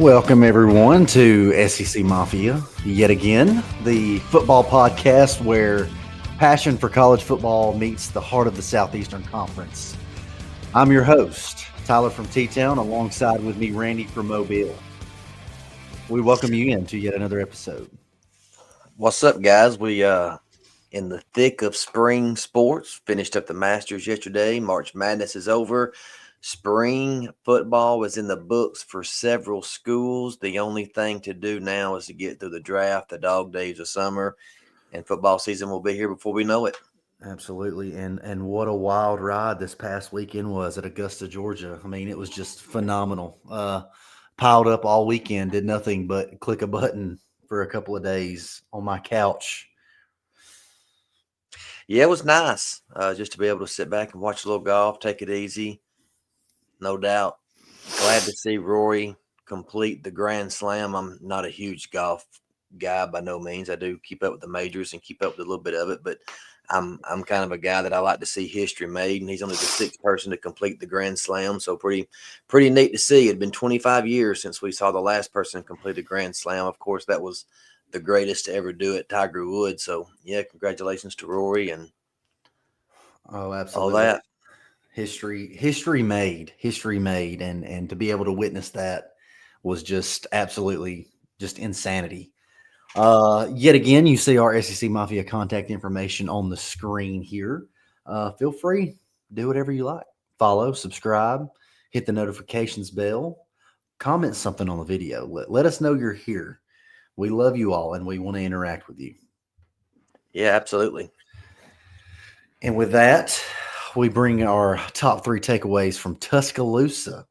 Welcome, everyone, to SEC Mafia yet again, the football podcast where passion for college football meets the heart of the Southeastern Conference. I'm your host, Tyler from T-Town, alongside with me, Randy from Mobile. We welcome you into yet another episode. What's up, guys? We in the thick of spring sports. Finished up the Masters yesterday. March Madness is over. Spring football was in the books for several schools. The only thing to do now is to get through the draft, the dog days of summer, and football season will be here before we know it. Absolutely, and what a wild ride this past weekend was at Augusta, Georgia. I mean, it was just phenomenal. Piled up all weekend, did nothing but click a button for a couple of days on my couch. Yeah, it was nice just to be able to sit back and watch a little golf, take it easy. No doubt. Glad to see Rory complete the Grand Slam. I'm not a huge golf guy by no means. I do keep up with the majors and keep up with a little bit of it, but I'm kind of a guy that I like to see history made, and he's only the sixth person to complete the Grand Slam, so pretty neat to see. It'd been 25 years since we saw the last person complete a Grand Slam. Of course, that was the greatest to ever do it, Tiger Woods. So yeah, congratulations to Rory and Oh, all absolutely. that. History made, and to be able to witness that was just absolutely just insanity. Yet again, you see our SEC Mafia contact information on the screen here. Feel free, do whatever you like. Follow, subscribe, hit the notifications bell, comment something on the video. Let us know you're here. We love you all, and we want to interact with you. Yeah, absolutely. And with that, we bring our top three takeaways from Tuscaloosa.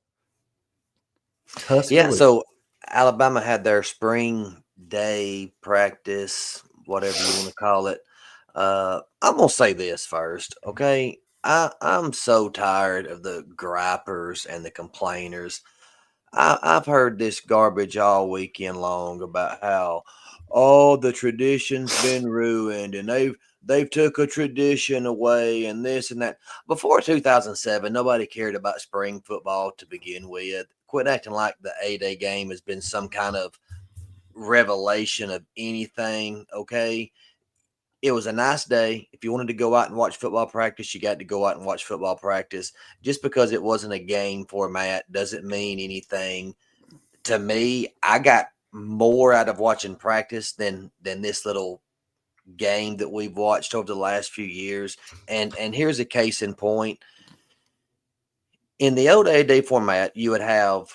Yeah, Tuscaloosa. so Alabama had their spring day practice, whatever you want to call it. I'm gonna say this first, okay? I'm so tired of the gripers and the complainers. I've heard this garbage all weekend long about how the tradition's been ruined and they've took a tradition away and this and that. Before 2007, nobody cared about spring football to begin with. Quit acting like the A-Day game has been some kind of revelation of anything, okay? It was a nice day. If you wanted to go out and watch football practice, you got to go out and watch football practice. Just because it wasn't a game format doesn't mean anything. To me, I got more out of watching practice than this little game that we've watched over the last few years. And here's a case in point. In the old A-Day format, you would have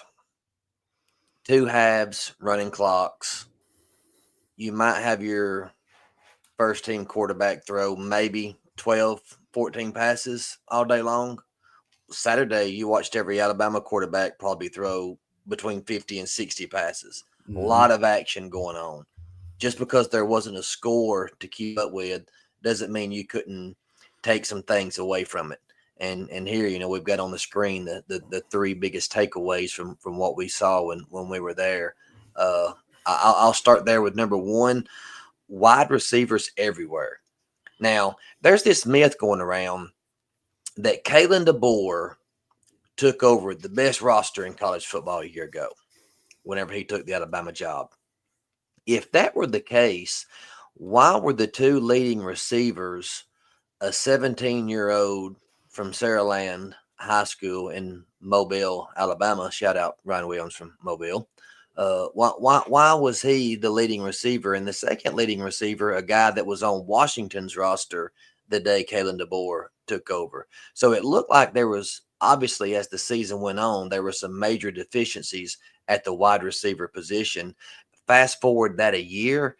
two halves running clocks. You might have your first team quarterback throw maybe 12, 14 passes all day long. Saturday, you watched every Alabama quarterback probably throw between 50 and 60 passes. A Mhm. lot of action going on. Just because there wasn't a score to keep up with doesn't mean you couldn't take some things away from it. And here, we've got on the screen the three biggest takeaways from what we saw when we were there. I'll start there with number one: wide receivers everywhere. Now, there's this myth going around that Kalen DeBoer took over the best roster in college football a year ago whenever he took the Alabama job. If that were the case, why were the two leading receivers a 17-year-old from Saraland High School in Mobile, Alabama? Shout out Ryan Williams from Mobile. Why was he the leading receiver, and the second leading receiver, a guy that was on Washington's roster the day Kalen DeBoer took over? So it looked like there was, obviously, as the season went on, there were some major deficiencies at the wide receiver position. Fast forward that a year,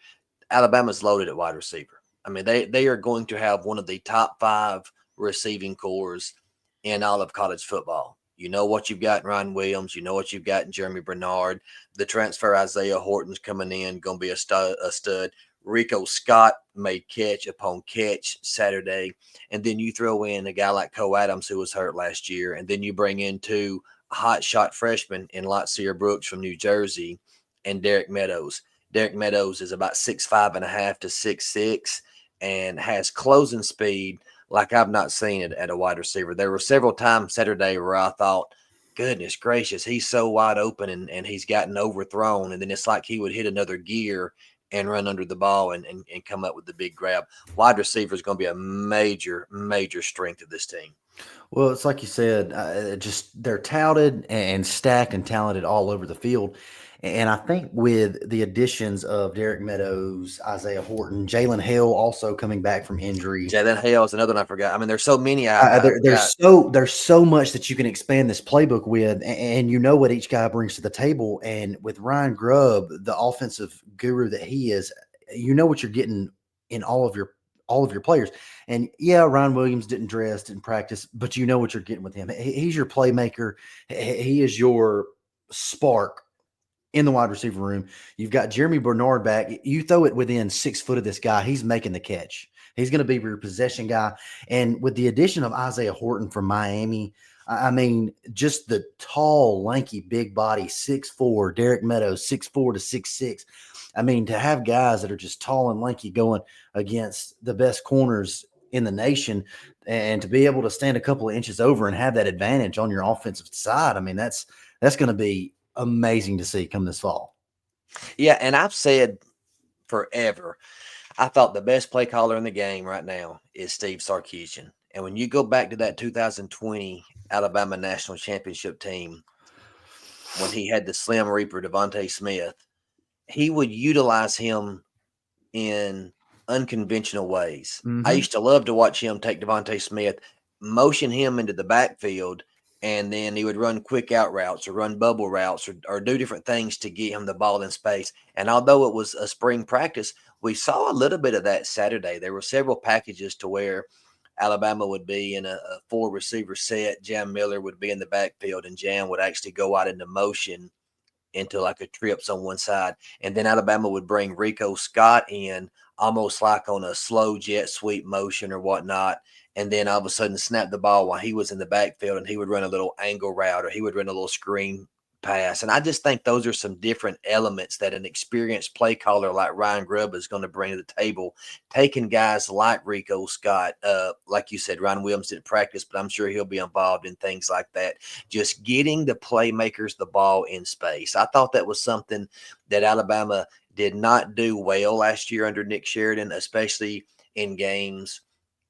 Alabama's loaded at wide receiver. I mean, they are going to have one of the top five receiving cores in all of college football. You know what you've got in Ryan Williams. You know what you've got in Jeremy Bernard. The transfer Isaiah Horton's coming in, going to be a stud. Rico Scott made catch upon catch Saturday. And then you throw in a guy like Cole Adams, who was hurt last year. And then you bring in two hot shot freshmen in Latsier Brooks from New Jersey and Derek Meadows. Derek Meadows is about 6'5.5" to 6'6" and has closing speed like I've not seen it at a wide receiver. There were several times Saturday where I thought goodness gracious, he's so wide open and he's gotten overthrown. And then it's like he would hit another gear and run under the ball and come up with the big grab. Wide receiver is going to be a major, major strength of this team. Well, it's like you said, just they're touted and stacked and talented all over the field. And I think with the additions of Derek Meadows, Isaiah Horton, Jalen Hale also coming back from injury, Jalen Hale is another one I forgot. I mean, there's so many I there, forgot. there's so much that you can expand this playbook with, and you know what each guy brings to the table. And with Ryan Grubb, the offensive guru that he is, you know what you're getting in all of your players. And yeah, Ryan Williams didn't dress, didn't practice, but you know what you're getting with him. He's your playmaker. He is your spark in the wide receiver room. You've got Jeremy Bernard back. You throw it within 6 foot of this guy, he's making the catch. He's going to be your possession guy. And with the addition of Isaiah Horton from Miami, I mean, just the tall, lanky, big body, 6'4", Derek Meadows, 6'4" to 6'6". I mean, to have guys that are just tall and lanky going against the best corners in the nation, and to be able to stand a couple of inches over and have that advantage on your offensive side, I mean, that's going to be amazing to see come this fall. Yeah, and I've said forever, I thought the best play caller in the game right now is Steve Sarkisian. And when you go back to that 2020 Alabama National Championship team, when he had the Slim Reaper, Devontae Smith, he would utilize him in unconventional ways. I used to love to watch him take Devontae Smith, motion him into the backfield, and then he would run quick out routes or run bubble routes or do different things to get him the ball in space. And although it was a spring practice, we saw a little bit of that Saturday. There were several packages to where Alabama would be in a 4-receiver set. Jam Miller would be in the backfield, and Jam would actually go out into motion into like a trips on one side. And then Alabama would bring Rico Scott in almost like on a slow jet sweep motion or whatnot. And then all of a sudden snap the ball while he was in the backfield, and he would run a little angle route or he would run a little screen pass. And I just think those are some different elements that an experienced play caller like Ryan Grubb is going to bring to the table. Taking guys like Rico Scott, like you said, Ryan Williams didn't practice, but I'm sure he'll be involved in things like that. Just getting the playmakers the ball in space. I thought that was something that Alabama did not do well last year under Nick Sheridan, especially in games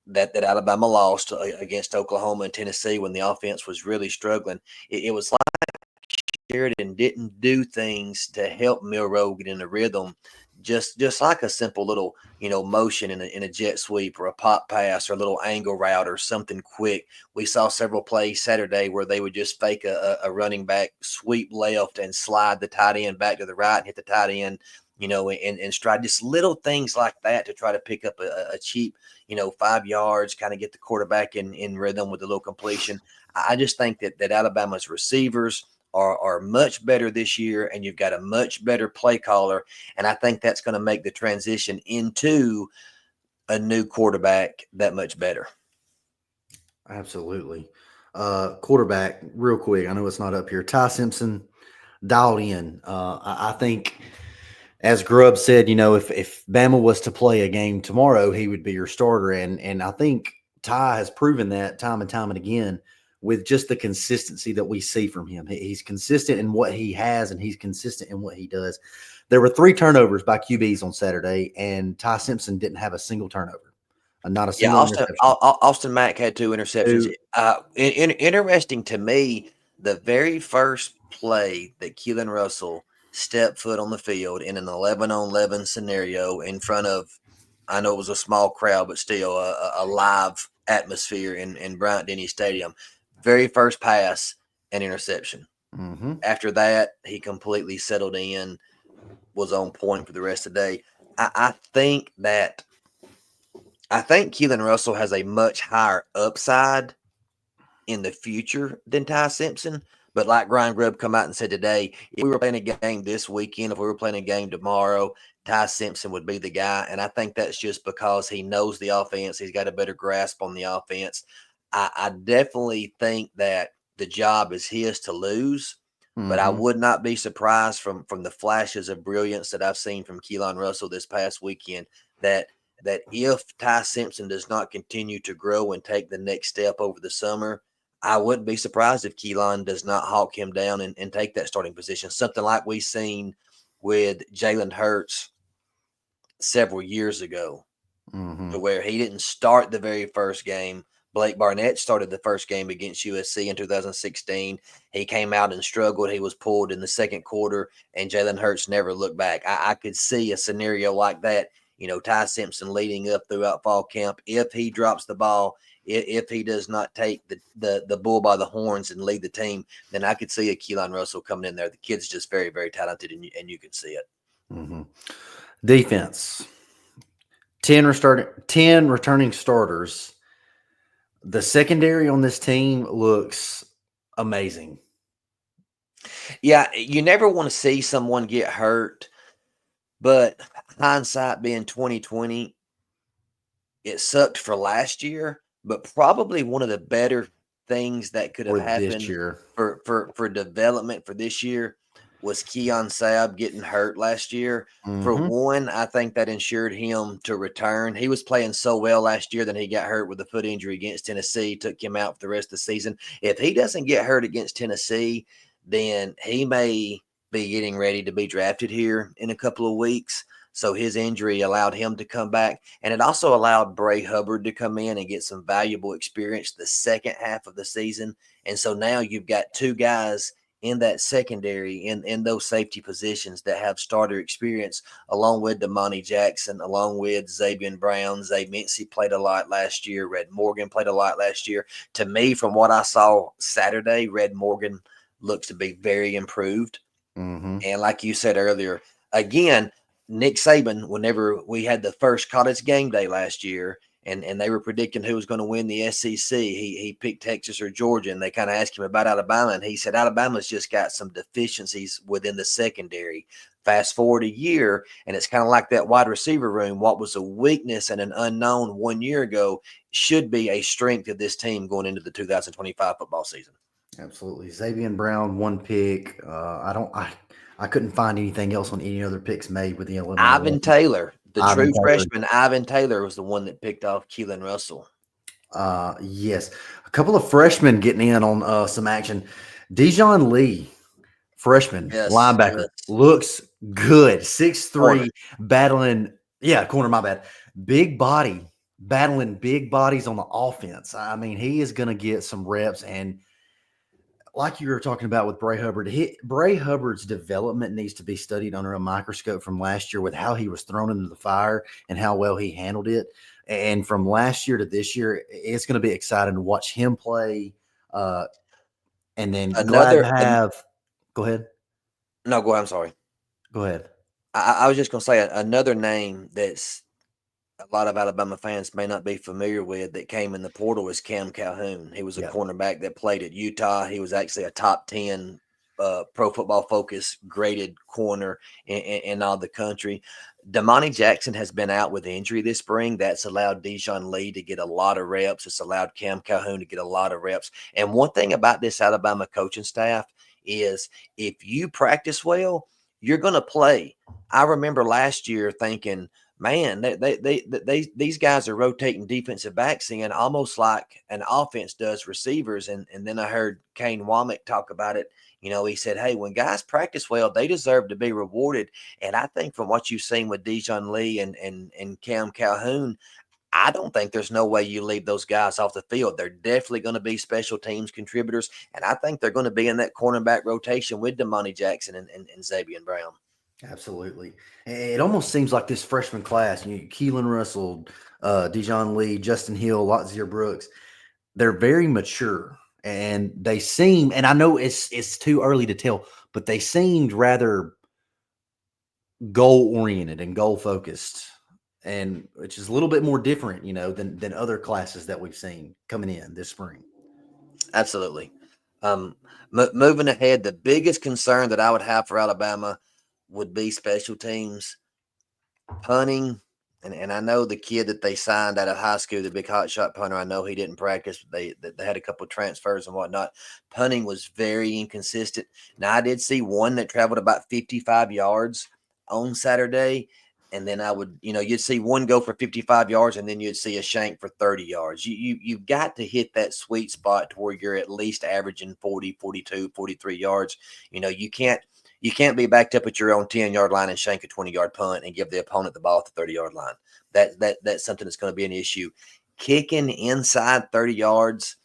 that Alabama lost against Oklahoma and Tennessee when the offense was really struggling. It was like Sheridan didn't do things to help Milroe get in a rhythm, just like a simple little, motion in a jet sweep or a pop pass or a little angle route or something quick. We saw several plays Saturday where they would just fake a running back sweep left and slide the tight end back to the right and hit the tight end, and stride, just little things like that to try to pick up a cheap, 5 yards, kind of get the quarterback in rhythm with a little completion. I just think that Alabama's receivers are much better this year, and you've got a much better play caller. And I think that's going to make the transition into a new quarterback that much better. Absolutely. Quarterback, real quick. I know it's not up here. Ty Simpson dialed in. I think, as Grubb said, if Bama was to play a game tomorrow, he would be your starter. And I think Ty has proven that time and time and again with just the consistency that we see from him. He's consistent in what he has, and he's consistent in what he does. There were 3 turnovers by QBs on Saturday, and Ty Simpson didn't have a single turnover. Not a single interception. Austin Mack had 2 interceptions. 2. Interesting to me, the very first play that Keelan Russell stepped foot on the field in an 11-on-11 scenario in front of, I know it was a small crowd, but still a live atmosphere in Bryant-Denny Stadium. Very first pass, an interception. Mm-hmm. After that, he completely settled in, was on point for the rest of the day. I think Keelan Russell has a much higher upside in the future than Ty Simpson. But like Ryan Grubb come out and said today, if we were playing a game this weekend, if we were playing a game tomorrow, Ty Simpson would be the guy. And I think that's just because he knows the offense. He's got a better grasp on the offense. I definitely think that the job is his to lose. But I would not be surprised from the flashes of brilliance that I've seen from Keelan Russell this past weekend that if Ty Simpson does not continue to grow and take the next step over the summer, I wouldn't be surprised if Keelan does not hawk him down and take that starting position. Something like we seen with Jalen Hurts several years ago, to where he didn't start the very first game. Blake Barnett started the first game against USC in 2016. He came out and struggled. He was pulled in the second quarter, and Jalen Hurts never looked back. I could see a scenario like that. Ty Simpson leading up throughout fall camp. If he drops the ball, if he does not take the bull by the horns and lead the team, then I could see a Keelan Russell coming in there. The kid's just very, very talented, and you can see it. Defense. 10 returning starters. The secondary on this team looks amazing. Yeah, you never want to see someone get hurt, but hindsight being 2020, it sucked for last year, but probably one of the better things that could have happened for development for this year was Keon Sabb getting hurt last year. For one, I think that ensured him to return. He was playing so well last year that he got hurt with a foot injury against Tennessee, took him out for the rest of the season. If he doesn't get hurt against Tennessee, then he may be getting ready to be drafted here in a couple of weeks. So his injury allowed him to come back, and it also allowed Bray Hubbard to come in and get some valuable experience the second half of the season. And so now you've got two guys in that secondary, in those safety positions that have starter experience, along with Damani Jackson, along with Xavier Brown. Zay Mincy played a lot last year. Red Morgan played a lot last year. To me, from what I saw Saturday, Red Morgan looks to be very improved. And like you said earlier, again, Nick Saban, whenever we had the first college game day last year, and they were predicting who was going to win the SEC, he picked Texas or Georgia, and they kind of asked him about Alabama, and he said Alabama's just got some deficiencies within the secondary. Fast forward a year, and it's kind of like that wide receiver room. What was a weakness and an unknown 1 year ago should be a strength of this team going into the 2025 football season. Absolutely. Xavier Brown, 1 pick. I couldn't find anything else on any other picks made with the Illinois. Ivan Taylor, true freshman, Ivan Taylor was the one that picked off Keelan Russell. Yes. A couple of freshmen getting in on some action. Dijon Lee, freshman, linebacker, looks good. 6'3", battling. Yeah, corner, my bad. Big body, battling big bodies on the offense. I mean, he is going to get some reps, and like you were talking about with Bray Hubbard, Bray Hubbard's development needs to be studied under a microscope from last year with how he was thrown into the fire and how well he handled it. And from last year to this year, it's going to be exciting to watch him play. And then glad to have – go ahead. No, go ahead. I'm sorry. Go ahead. I was just going to say another name that's a lot of Alabama fans may not be familiar with that came in the portal is Cam Calhoun. He was a cornerback that played at Utah. He was actually a top 10 Pro Football Focus graded corner in all the country. Damani Jackson has been out with injury this spring. That's allowed Dijon Lee to get a lot of reps. It's allowed Cam Calhoun to get a lot of reps. And one thing about this Alabama coaching staff is if you practice well, you're going to play. I remember last year thinking, man, these guys are rotating defensive backs in almost like an offense does receivers. And then I heard Kane Womack talk about it. He said, hey, when guys practice well, they deserve to be rewarded. And I think from what you've seen with Dijon Lee and Cam Calhoun, I don't think there's no way you leave those guys off the field. They're definitely going to be special teams contributors. And I think they're going to be in that cornerback rotation with Damani Jackson and Xavier Brown. Absolutely. It almost seems like this freshman class, Keelan Russell, Dijon Lee, Justin Hill, Lotsier Brooks, they're very mature, and they seem, and I know it's too early to tell, but they seemed rather goal-oriented and goal-focused, and which is a little bit more different, than other classes that we've seen coming in this spring. Absolutely. Moving ahead, the biggest concern that I would have for Alabama would be special teams, punting, and I know the kid that they signed out of high school, the big hotshot punter, I know he didn't practice. They had a couple of transfers and whatnot. Punting was very inconsistent. Now, I did see one that traveled about 55 yards on Saturday. and then I would, you'd see one go for 55 yards, and then you'd see a shank for 30 yards. You've got to hit that sweet spot to where you're at least averaging 40, 42, 43 yards. You can't be backed up at your own 10-yard line and shank a 20-yard punt and give the opponent the ball at the 30-yard line. That's something that's going to be an issue. Kicking inside 30 yards,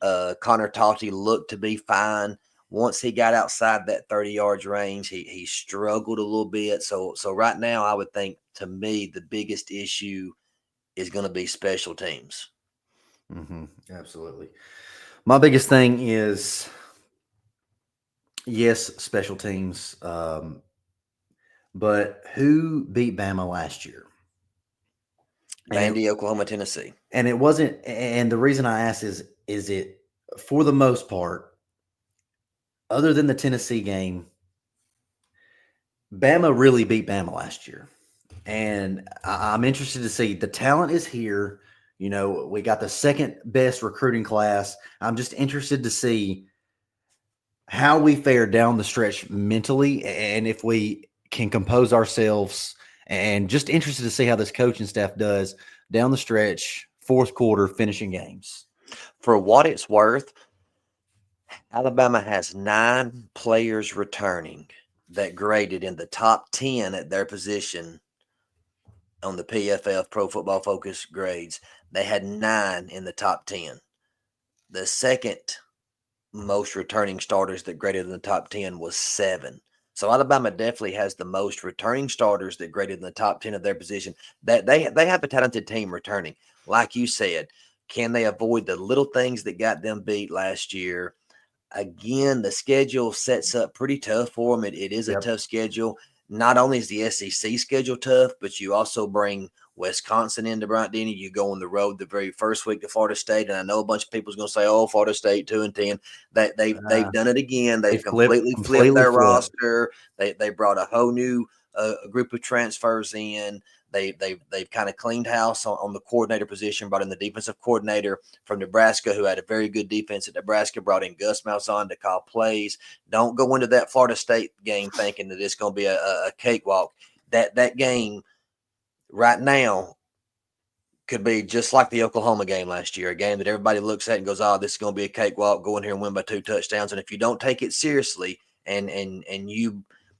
Connor Talty looked to be fine. Once he got outside that 30 yards range, he struggled a little bit. So right now, I would think, to me, the biggest issue is going to be special teams. Absolutely. My biggest thing is, yes, special teams. But who beat Bama last year? Vandy, Oklahoma, Tennessee. And it wasn't. And the reason I ask is it, for the most part, other than the Tennessee game, Bama really beat Bama last year. And I'm interested to see, the talent is here. We got the second best recruiting class. I'm just interested to see how we fare down the stretch mentally, and if we can compose ourselves, and just interested to see how this coaching staff does down the stretch, fourth quarter, finishing games. For what it's worth, Alabama has 9 players returning that graded in the top 10 at their position on the PFF Pro Football Focus grades. They had 9 in the top 10. The second most returning starters that graded in the top 10 was 7. So Alabama definitely has the most returning starters that graded in the top 10 of their position. That they have a talented team returning. Like you said, can they avoid the little things that got them beat last year? Again, the schedule sets up pretty tough for them. It is a tough schedule. Not only is the SEC schedule tough, but you also bring Wisconsin into Bryant-Denny. You go on the road the very first week to Florida State, and I know a bunch of people's going to say, "Oh, Florida State 2-10." They've done it again. They've completely flipped their roster. They brought a whole new group of transfers in. They've kind of cleaned house on the coordinator position, brought in the defensive coordinator from Nebraska, who had a very good defense at Nebraska, brought in Gus Malzahn to call plays. Don't go into that Florida State game thinking that it's going to be a cakewalk. That game right now could be just like the Oklahoma game last year, a game that everybody looks at and goes, "Oh, this is going to be a cakewalk, go in here and win by 2 touchdowns." And if you don't take it seriously and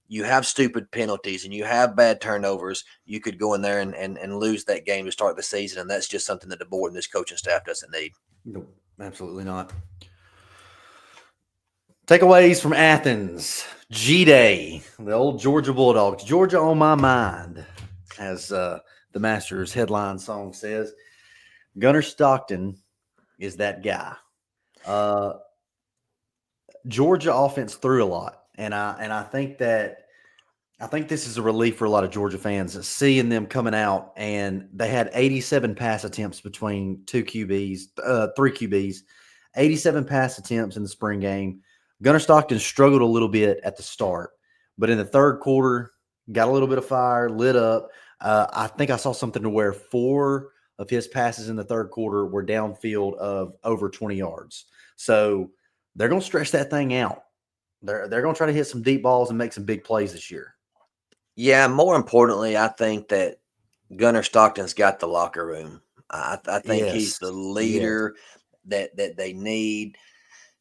you have stupid penalties and you have bad turnovers, you could go in there and lose that game to start the season. And that's just something that the board and this coaching staff doesn't need. No, absolutely not. Takeaways from Athens. G-Day, the old Georgia Bulldogs. Georgia on my mind, as the Masters headline song says. Gunnar Stockton is that guy. Georgia offense threw a lot. And I think this is a relief for a lot of Georgia fans, seeing them coming out, and they had 87 pass attempts between three QBs, 87 pass attempts in the spring game. Gunnar Stockton struggled a little bit at the start, but in the third quarter, got a little bit of fire, lit up. I think I saw something to where 4 of his passes in the third quarter were downfield of over 20 yards. So they're going to stretch that thing out. They're going to try to hit some deep balls and make some big plays this year. Yeah, more importantly, I think that Gunnar Stockton's got the locker room. I think he's the leader that they need.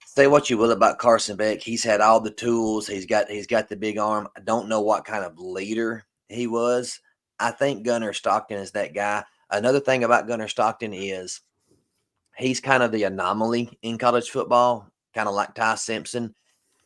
Say what you will about Carson Beck, he's had all the tools. He's got the big arm. I don't know what kind of leader he was. I think Gunnar Stockton is that guy. Another thing about Gunnar Stockton is he's kind of the anomaly in college football, kind of like Ty Simpson.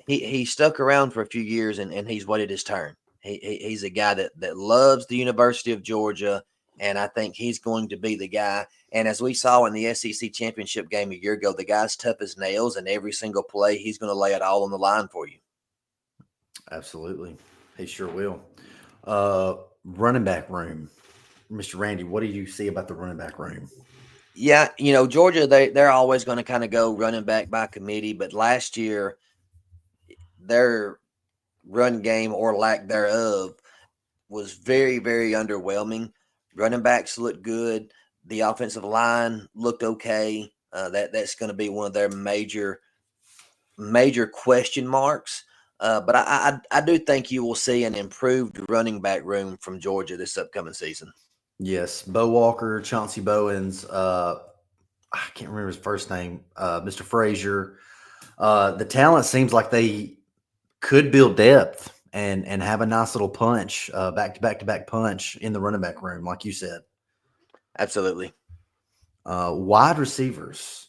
He stuck around for a few years and he's waited his turn. He's a guy that loves the University of Georgia, and I think he's going to be the guy. And as we saw in the SEC championship game a year ago, the guy's tough as nails, and every single play, he's going to lay it all on the line for you. Absolutely. He sure will. Running back room. Mr. Randy, what do you see about the running back room? Yeah, Georgia, they're always going to kind of go running back by committee, but last year, their run game or lack thereof was very, very underwhelming. Running backs looked good. The offensive line looked okay. That's going to be one of their major question marks. But I do think you will see an improved running back room from Georgia this upcoming season. Yes, Bo Walker, Chauncey Bowens. I can't remember his first name. Mr. Frazier. The talent seems like they could build depth and have a nice little punch, back to back to back punch in the running back room, like you said. Absolutely. Wide receivers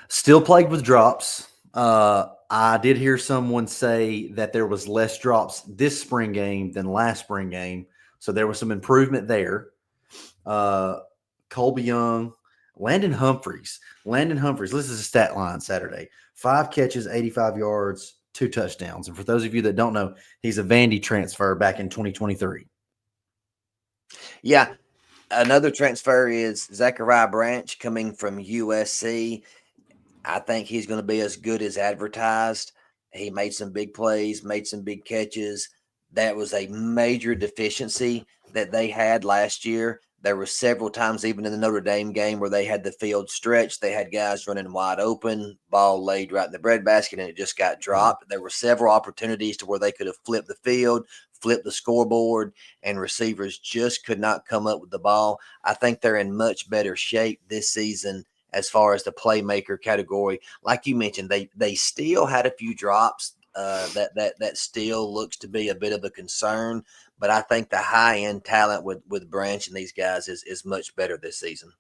still plagued with drops. I did hear someone say that there was less drops this spring game than last spring game, so there was some improvement there. Uh, Colby Young, Landon Humphreys. Landon Humphreys, this is a stat line Saturday: 5 catches, 85 yards, 2 touchdowns. And for those of you that don't know, he's a Vandy transfer back in 2023. Yeah. Another transfer is Zachariah Branch coming from USC. I think he's going to be as good as advertised. He made some big plays, made some big catches. That was a major deficiency that they had last year. There were several times, even in the Notre Dame game, where they had the field stretched. They had guys running wide open, ball laid right in the breadbasket, and it just got dropped. There were several opportunities to where they could have flipped the field, flipped the scoreboard, and receivers just could not come up with the ball. I think they're in much better shape this season as far as the playmaker category. Like you mentioned, they still had a few drops. That still looks to be a bit of a concern, but I think the high end talent with Branch and these guys is much better this season.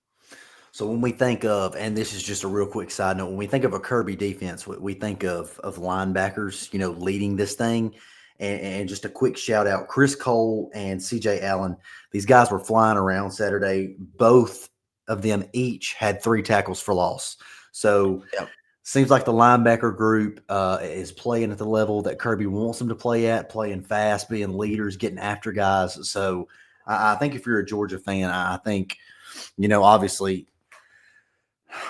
So when we think of, and this is just a real quick side note, when we think of a Kirby defense, we think of linebackers, leading this thing. And just a quick shout out, Chris Cole and CJ Allen. These guys were flying around Saturday. Both of them each had 3 tackles for loss. So Yeah. seems like the linebacker group is playing at the level that Kirby wants them to play at, playing fast, being leaders, getting after guys. So I think if you're a Georgia fan, I think, obviously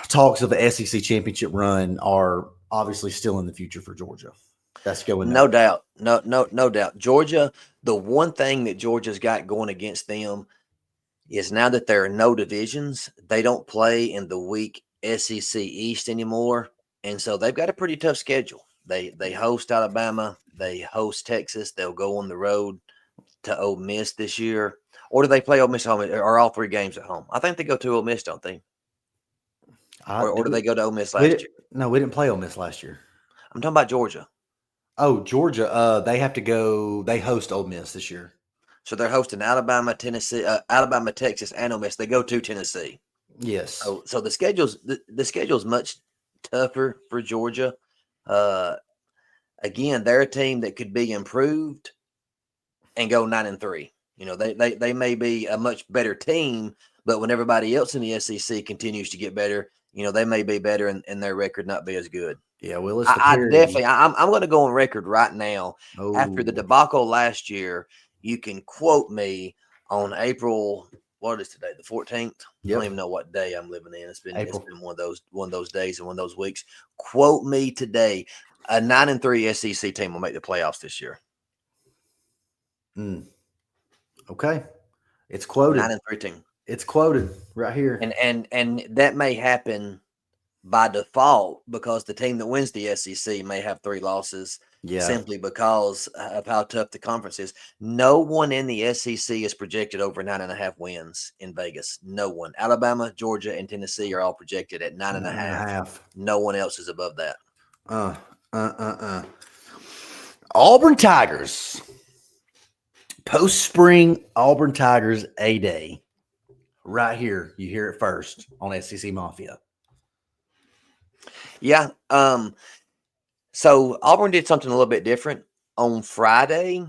talks of the SEC championship run are obviously still in the future for Georgia. That's going No nowhere. doubt. No doubt. Georgia, the one thing that Georgia's got going against them is now that there are no divisions, they don't play in the weak SEC East anymore. And so they've got a pretty tough schedule. They host Alabama, they host Texas, they'll go on the road to Ole Miss this year. Or do they play Ole Miss at home? Or all 3 games at home? I think they go to Ole Miss, don't they? Or do they go to Ole Miss We last didn't, year? no, we didn't play Ole Miss last year. I'm talking about Georgia. Oh, Georgia, they have to go. They host Ole Miss this year. So they're hosting Alabama, Tennessee, Alabama, Texas, and Ole Miss. They go to Tennessee. Yes. So the schedule's much tougher for Georgia. Uh, Again, they're a team that could be improved and go 9-3. They may be a much better team, but when everybody else in the SEC continues to get better, they may be better and their record not be as good. Yeah, well, it's the I parity. definitely, I'm going to go on record right now. After the Oh, debacle last year, you can quote me on April. What is today? The 14th. I don't yep. even know what day I'm living in. It's April. been one of those days and one of those weeks. Quote me today. A 9-3 SEC team will make the playoffs this year. Mm, okay. It's quoted. 9-3 team. It's quoted right here. And that may happen by default because the team that wins the SEC may have 3 losses Yeah. simply because of how tough the conference is. No one in the SEC is projected over 9.5 wins in Vegas. No one. Alabama, Georgia, and Tennessee are all projected at nine and a Nine and a half. half. No one else is above that. Uh, Auburn Tigers. Post spring Auburn Tigers A Day. Right here. You hear it first on SEC Mafia. Yeah. So Auburn did something a little bit different on Friday,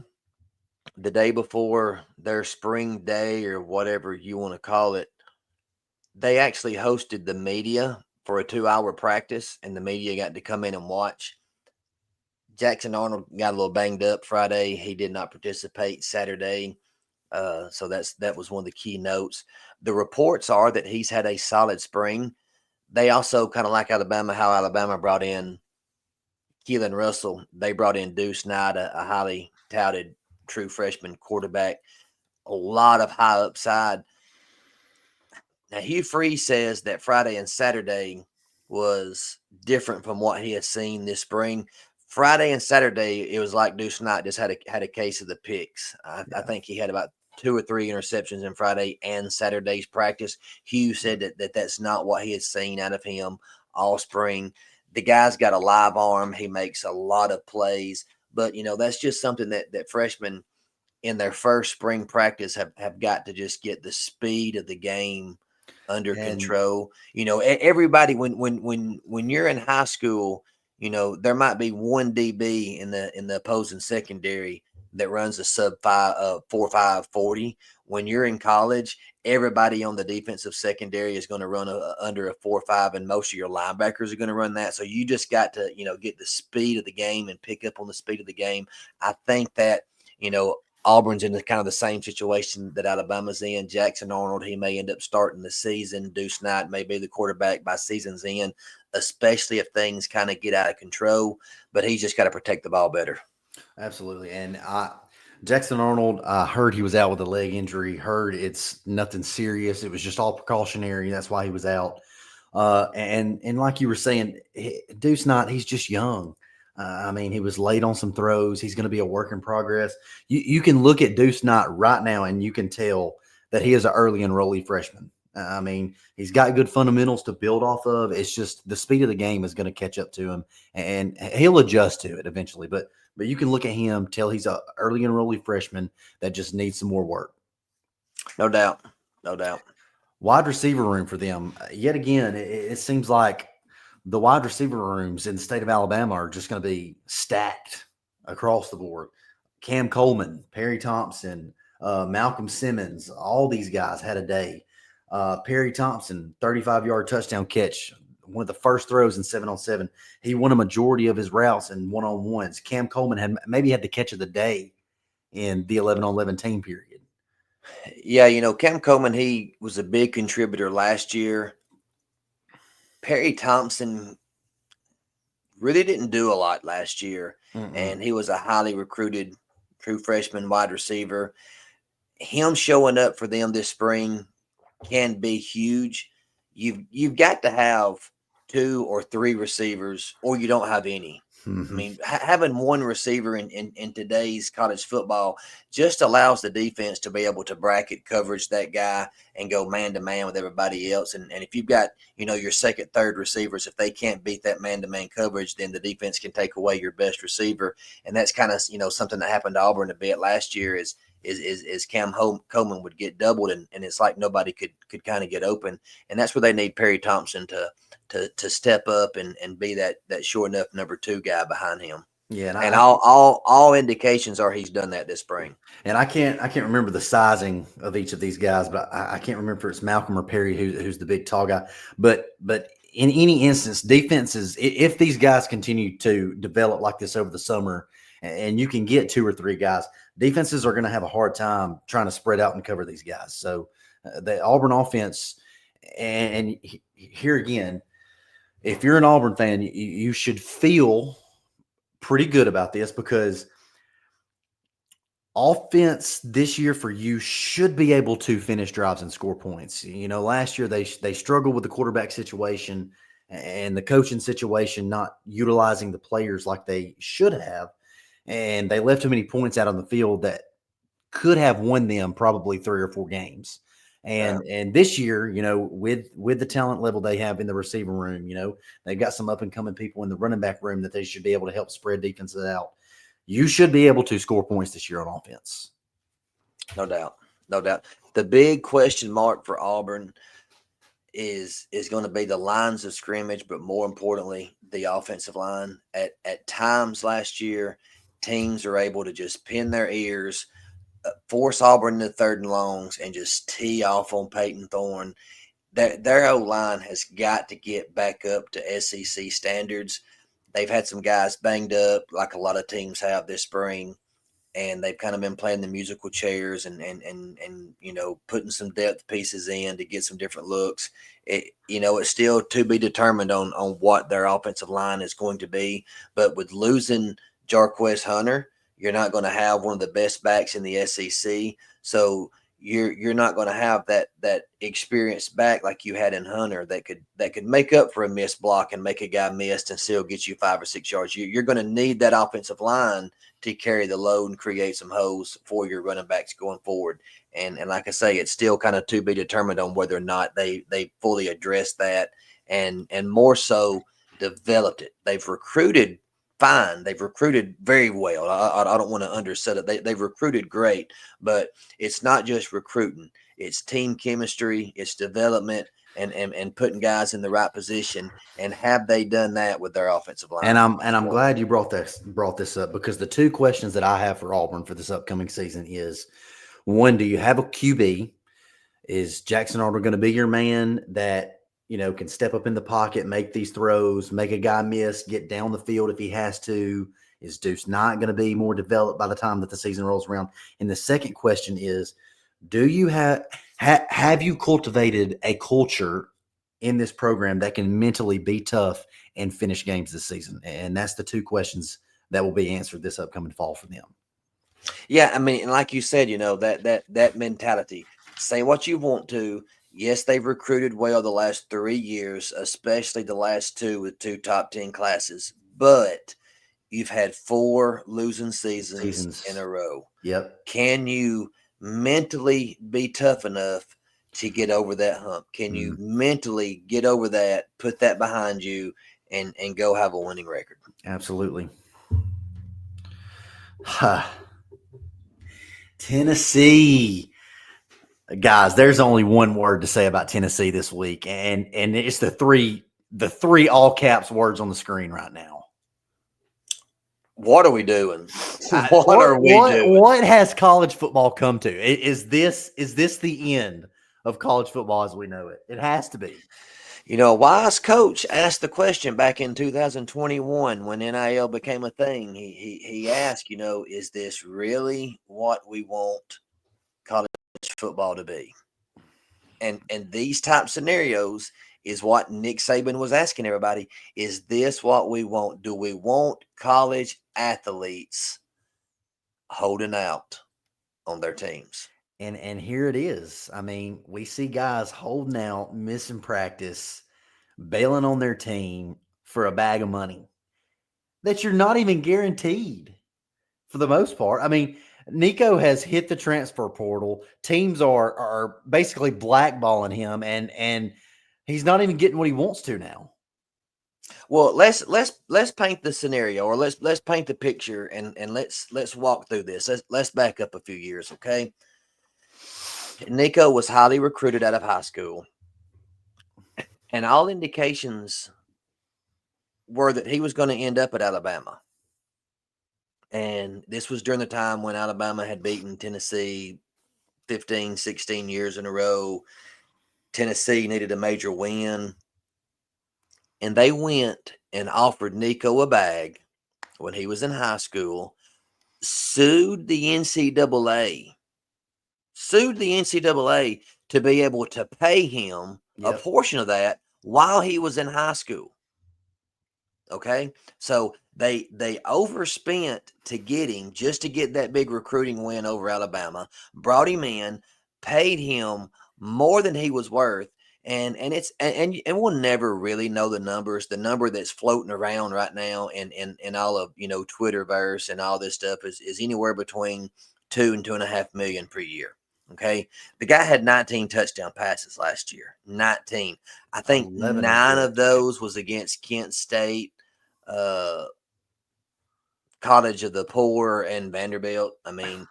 the day before their spring day or whatever you want to call it. They actually hosted the media for a 2-hour practice, and the media got to come in and watch. Jackson Arnold got a little banged up Friday. He did not participate Saturday. So that was one of the key notes. The reports are that he's had a solid spring. They also kind of like Alabama, how Alabama brought in Keelan Russell. They brought in Deuce Knight, a highly touted true freshman quarterback. A lot of high upside. Now, Hugh Freeze says that Friday and Saturday was different from what he has seen this spring. Friday and Saturday, it was like Deuce Knight just had a case of the picks. I Yeah. think he had about 2 or 3 interceptions in Friday and Saturday's practice. Hugh said that's not what he had seen out of him all spring. The guy's got a live arm. He makes a lot of plays, but that's just something that freshmen in their first spring practice have got to just get the speed of the game under And control. Everybody when you're in high school, there might be one DB in the opposing secondary that runs a sub 4.5 40. When you're in college, everybody on the defensive secondary is going to run under a 4.5, and most of your linebackers are going to run that. So you just got to get the speed of the game and pick up on the speed of the game. I think that Auburn's in kind of the same situation that Alabama's in. Jackson Arnold, he may end up starting the season. Deuce Knight may be the quarterback by season's end, especially if things kind of get out of control. But he's just got to protect the ball better. absolutely. And Jackson Arnold, I heard he was out with a leg injury. Heard it's nothing serious. It was just all precautionary. That's why he was out. And like you were saying, Deuce Knight, he's just young. I mean, he was late on some throws. He's going to be a work in progress. You can look at Deuce Knight right now, and you can tell that he is an early enrollee freshman. I mean, he's got good fundamentals to build off of. It's just the speed of the game is going to catch up to him, and he'll adjust to it eventually. But you can look at him, tell he's an early enrollee freshman that just needs some more work. No doubt. No doubt. Wide receiver room for them. Yet again, it seems like the wide receiver rooms in the state of Alabama are just going to be stacked across the board. Cam Coleman, Perry Thompson, Malcolm Simmons, all these guys had a day. Perry Thompson, 35-yard touchdown catch, one of the first throws in 7-on-7. He won a majority of his routes in one-on-ones. Cam Coleman had the catch of the day in the 11-on-11 team period. Yeah, Cam Coleman, he was a big contributor last year. Perry Thompson really didn't do a lot last year, and he was a highly recruited true freshman wide receiver. Him showing up for them this spring can be huge. You've got to have 2 or 3 receivers, or you don't have any. I mean, having one receiver in today's college football just allows the defense to be able to bracket coverage that guy and go man to man with everybody else. And if you've got, your second, third receivers, if they can't beat that man to man coverage, then the defense can take away your best receiver. And that's kind of, something that happened to Auburn a bit last year is Cam Coleman would get doubled, and it's like nobody could kind of get open. And that's where they need Perry Thompson to step up and be that sure enough number 2 guy behind him. Yeah, and all indications are he's done that this spring. And I can't remember the sizing of each of these guys, but I can't remember if it's Malcolm or Perry who's the big tall guy. But in any instance, defenses, if these guys continue to develop like this over the summer, and you can get 2 or 3 guys, defenses are going to have a hard time trying to spread out and cover these guys. So the Auburn offense, and here again, if you're an Auburn fan, you should feel pretty good about this, because offense this year for you should be able to finish drives and score points. Last year they struggled with the quarterback situation and the coaching situation, not utilizing the players like they should have. And they left too many points out on the field that could have won them probably 3 or 4 games. And this year, with the talent level they have in the receiver room, they've got some up and coming people in the running back room that they should be able to help spread defenses out. You should be able to score points this year on offense. No doubt. No doubt. The big question mark for Auburn is going to be the lines of scrimmage, but more importantly, the offensive line. At times last year, teams are able to just pin their ears, force Auburn into 3rd and longs, and just tee off on Peyton Thorne. Their O-line has got to get back up to SEC standards. They've had some guys banged up, like a lot of teams have this spring, and they've kind of been playing the musical chairs and putting some depth pieces in to get some different looks. It's still to be determined on what their offensive line is going to be. But with losing Jarquez Hunter, you're not going to have one of the best backs in the SEC. So you're not going to have that experience back like you had in Hunter that could make up for a missed block and make a guy missed and still get you 5 or 6 yards. You're going to need that offensive line to carry the load and create some holes for your running backs going forward. And like I say, it's still kind of to be determined on whether or not they fully address that and more so developed it. They've recruited fine. They've recruited very well. I don't want to undersell it. They've recruited great, but it's not just recruiting. It's team chemistry. It's development and putting guys in the right position. And have they done that with their offensive line? And I'm glad you brought this up, because the two questions that I have for Auburn for this upcoming season is, one, do you have a QB? Is Jackson Arnold going to be your man that, can step up in the pocket, make these throws, make a guy miss, get down the field if he has to? Is Deuce not going to be more developed by the time that the season rolls around? And the second question is, do you have you cultivated a culture in this program that can mentally be tough and finish games this season? And that's the two questions that will be answered this upcoming fall for them. Yeah, I mean, and like you said, that mentality. Say what you want to. Yes, they've recruited well the last 3 years, especially the last two with 2 top 10 classes. But you've had 4 losing seasons in a row. Yep. Can you mentally be tough enough to get over that hump? Can you mentally get over that, put that behind you, and go have a winning record? Absolutely. Tennessee. Guys, there's only one word to say about Tennessee this week, and it's the three all caps words on the screen right now. What are we doing? What are we doing? What has college football come to? Is this the end of college football as we know it? It has to be. A wise coach asked the question back in 2021 when NIL became a thing. He asked, is this really what we want college football to be? And these type scenarios is what Nick Saban was asking everybody. Is this what we want? Do we want college athletes holding out on their teams? And here it is. I mean, we see guys holding out, missing practice, bailing on their team for a bag of money that you're not even guaranteed for the most part. I mean, Nico has hit the transfer portal. Teams are basically blackballing him, and he's not even getting what he wants to now. Well, let's paint the scenario, or let's paint the picture, and let's walk through this. Let's back up a few years, okay? Nico was highly recruited out of high school, and all indications were that he was going to end up at Alabama. And this was during the time when Alabama had beaten Tennessee 15, 16 years in a row. Tennessee needed a major win. And they went and offered Nico a bag when he was in high school, sued the NCAA to be able to pay him a portion of that while he was in high school. Okay, so they overspent to get him, just to get that big recruiting win over Alabama, brought him in, paid him more than he was worth. And we'll never really know the numbers. The number that's floating around right now and all of Twitterverse and all this stuff is anywhere between 2 and 2.5 million per year. Okay, the guy had 19 touchdown passes last year. 19. I think 9 of those was against Kent State, College of the Poor, and Vanderbilt. I mean,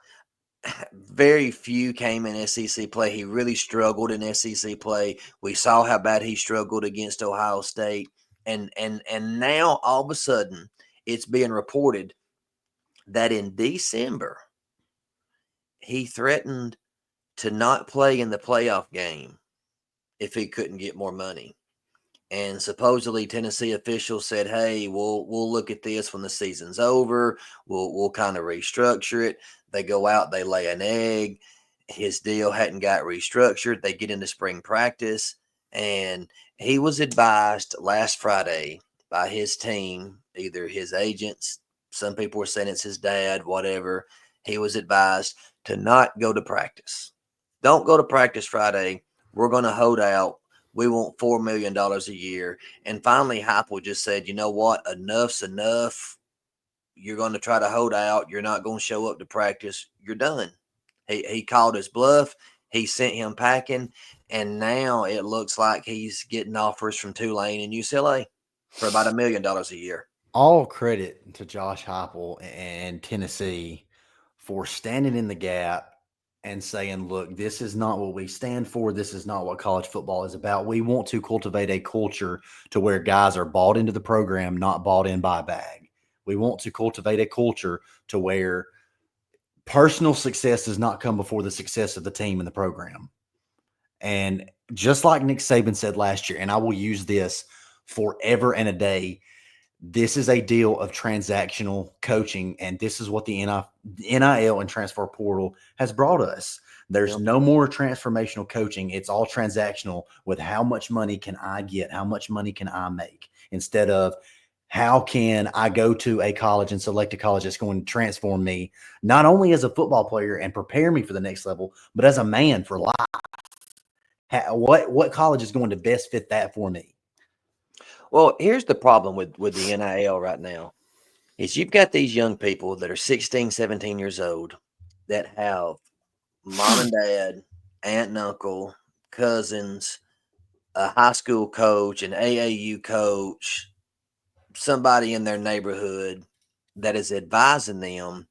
very few came in SEC play. He really struggled in SEC play. We saw how bad he struggled against Ohio State. And now all of a sudden it's being reported that in December he threatened to not play in the playoff game if he couldn't get more money. And supposedly Tennessee officials said, hey, we'll look at this when the season's over. We'll kind of restructure it. They go out, they lay an egg. His deal hadn't got restructured. They get into spring practice, and he was advised last Friday by his team, either his agents, some people were saying it's his dad, whatever. He was advised to not go to practice. don't go to practice Friday. We're going to hold out. We want $4 million a year. And finally, Heupel just said, you know what? Enough's enough. You're going to try to hold out. You're not going to show up to practice. You're done. He called his bluff. He sent him packing. And now it looks like he's getting offers from Tulane and UCLA for about $1 million a year. All credit to Josh Heupel and Tennessee for standing in the gap and saying, look, this is not what we stand for. This is not what college football is about. We want to cultivate a culture to where guys are bought into the program, not bought in by a bag. We want to cultivate a culture to where personal success does not come before the success of the team and the program. And just like Nick Saban said last year, and I will use this forever and a day, this is a deal of transactional coaching, and this is what the NIL and transfer portal has brought us. There's no more transformational coaching. It's all transactional with how much money can I get? How much money can I make? Instead of how can I go to a college and select a college that's going to transform me, not only as a football player and prepare me for the next level, but as a man for life. What college is going to best fit that for me? Well, here's the problem with the NIL right now is you've got these young people that are 16, 17 years old that have mom and dad, aunt and uncle, cousins, a high school coach, an AAU coach, somebody in their neighborhood that is advising them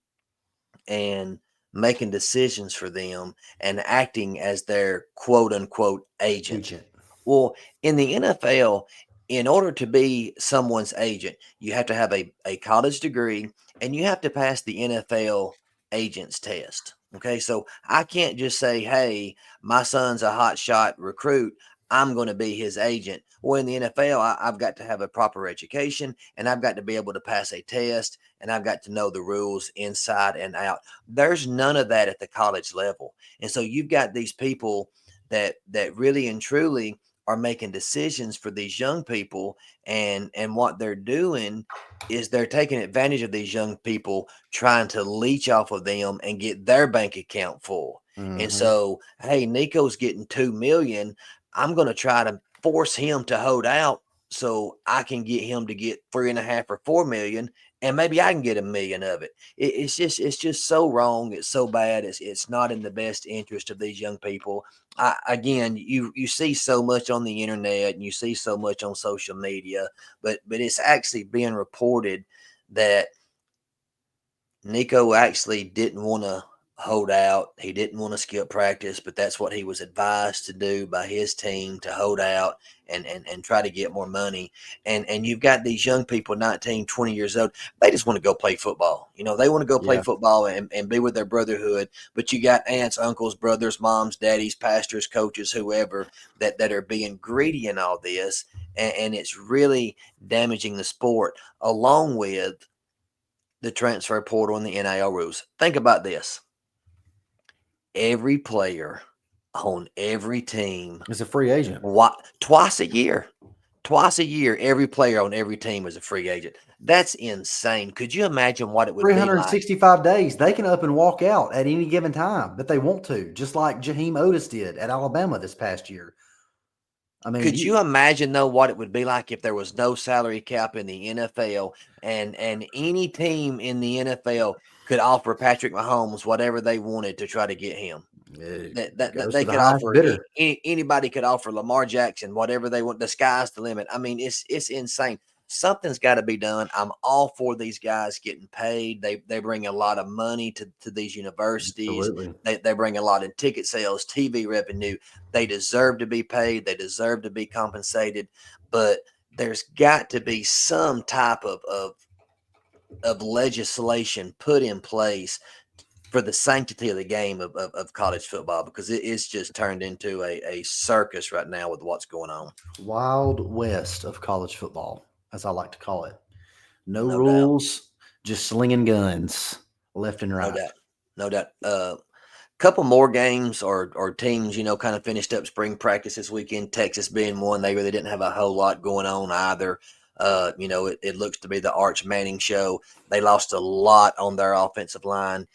and making decisions for them and acting as their quote unquote agent. Well, in the NFL, in order to be someone's agent, you have to have a college degree and you have to pass the NFL agents test. Okay. So I can't just say, hey, my son's a hot shot recruit. I'm going to be his agent. Well, in the NFL, I've got to have a proper education and I've got to be able to pass a test and I've got to know the rules inside and out. There's none of that at the college level. And so you've got these people that really and truly are making decisions for these young people, and what they're doing is they're taking advantage of these young people, trying to leech off of them and get their bank account full. And so, hey, Nico's getting 2 million. I'm going to try to force him to hold out so I can get him to get 3.5 or 4 million, and maybe I can get 1 million of it. It's just so wrong. It's so bad. It's not in the best interest of these young people. Again, you see so much on the internet and you see so much on social media, but it's actually being reported that Nico actually didn't want to hold out. He didn't want to skip practice, but that's what he was advised to do by his team, to hold out and try to get more money. And you've got these young people, 19, 20 years old. They just want to go play football. You know, they want to go play football and be with their brotherhood. But you got aunts, uncles, brothers, moms, daddies, pastors, coaches, whoever that are being greedy in all this. And it's really damaging the sport, along with the transfer portal and the NIL rules. Think about this. Every player on every team is a free agent. Twice a year, every player on every team is a free agent. That's insane. Could you imagine what it would be like? 365 days. They can up and walk out at any given time that they want to, just like Jaheim Otis did at Alabama this past year. I mean, could you imagine though what it would be like if there was no salary cap in the NFL and any team in the NFL could offer Patrick Mahomes whatever they wanted to try to get him? That they could offer anybody could offer Lamar Jackson whatever they want. The sky's the limit. I mean, it's insane. Something's got to be done. I'm all for these guys getting paid. They bring a lot of money to these universities. They bring a lot in ticket sales, TV revenue. They deserve to be paid. They deserve to be compensated. But there's got to be some type of legislation put in place for the sanctity of the game of college football, because it's just turned into a circus right now with what's going on. Wild West of college football, as I like to call it. No rules, just slinging guns left and right. No doubt. Couple more games or teams, kind of finished up spring practice this weekend. Texas being one. They really didn't have a whole lot going on either. It looks to be the Arch Manning show. They lost a lot on their offensive line.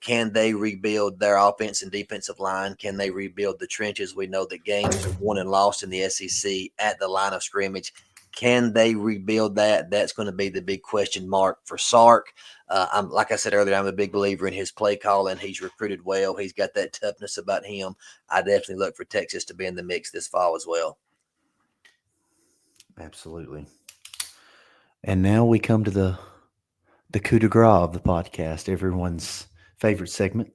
can they rebuild their offense and defensive line? Can they rebuild the trenches? We know that games are won and lost in the SEC at the line of scrimmage. Can they rebuild that? That's going to be the big question mark for Sark. Like I said earlier, I'm a big believer in his play calling. He's recruited well. He's got that toughness about him. I definitely look for Texas to be in the mix this fall as well. Absolutely. And now we come to the coup de grace of the podcast, everyone's favorite segment.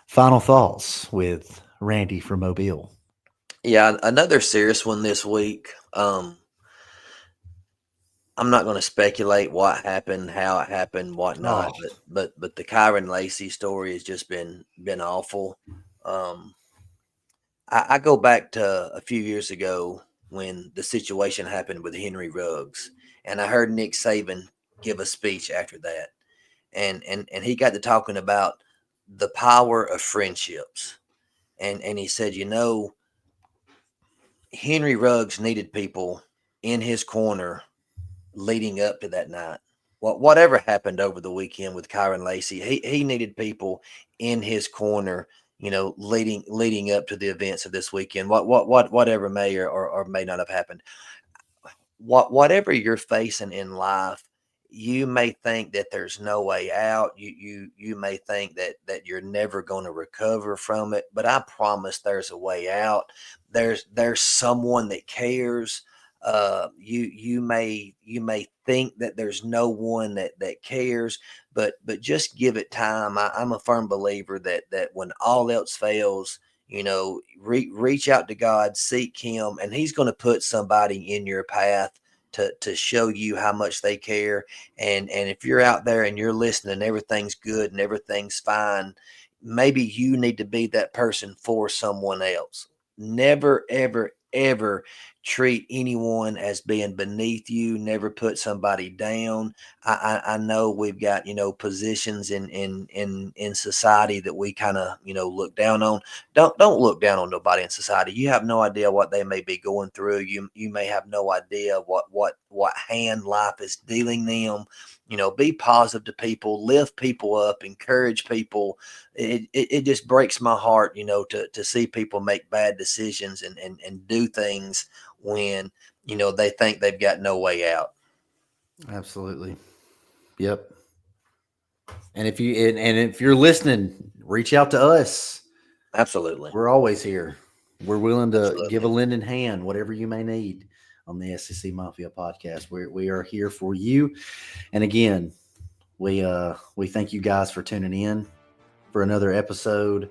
Final thoughts with Randy from Mobile. Yeah, another serious one this week. I'm not going to speculate what happened, how it happened, whatnot, but the Kyron Lacey story has just been awful. I go back to a few years ago when the situation happened with Henry Ruggs, and I heard Nick Saban give a speech after that, and he got to talking about the power of friendships, and he said, Henry Ruggs needed people in his corner leading up to that night. Whatever happened over the weekend with Kyron Lacey, he needed people in his corner, leading up to the events of this weekend. Whatever may or may not have happened. Whatever you're facing in life, you may think that there's no way out. You may think that you're never going to recover from it, but I promise there's a way out. There's someone that cares. You may think that there's no one that cares, but just give it time. I'm a firm believer that when all else fails, reach out to God, seek Him, and He's going to put somebody in your path to show you how much they care. And if you're out there and you're listening, everything's good and everything's fine, maybe you need to be that person for someone else. Never, ever, ever treat anyone as being beneath you. Never put somebody down. I know we've got, positions in society that we kind of, look down on. Don't look down on nobody in society. You have no idea what they may be going through. You may have no idea what hand life is dealing them. Be positive to people, lift people up, encourage people. It just breaks my heart, to see people make bad decisions and do things when, they think they've got no way out. Absolutely. Yep. And if you're listening, reach out to us. Absolutely. We're always here. We're willing to give a lending hand, whatever you may need on the SEC Mafia podcast. We are here for you. And again, we thank you guys for tuning in for another episode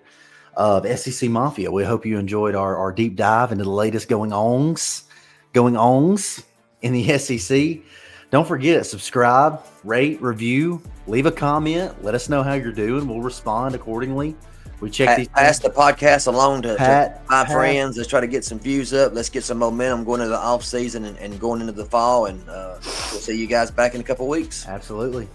of SEC Mafia. We hope you enjoyed our deep dive into the latest going ons in the SEC. Don't forget, subscribe, rate, review, leave a comment. Let us know how you're doing. We'll respond accordingly. We check pass the podcast along to my friends. Let's try to get some views up. Let's get some momentum going into the off season and going into the fall. And we'll see you guys back in a couple of weeks. Absolutely.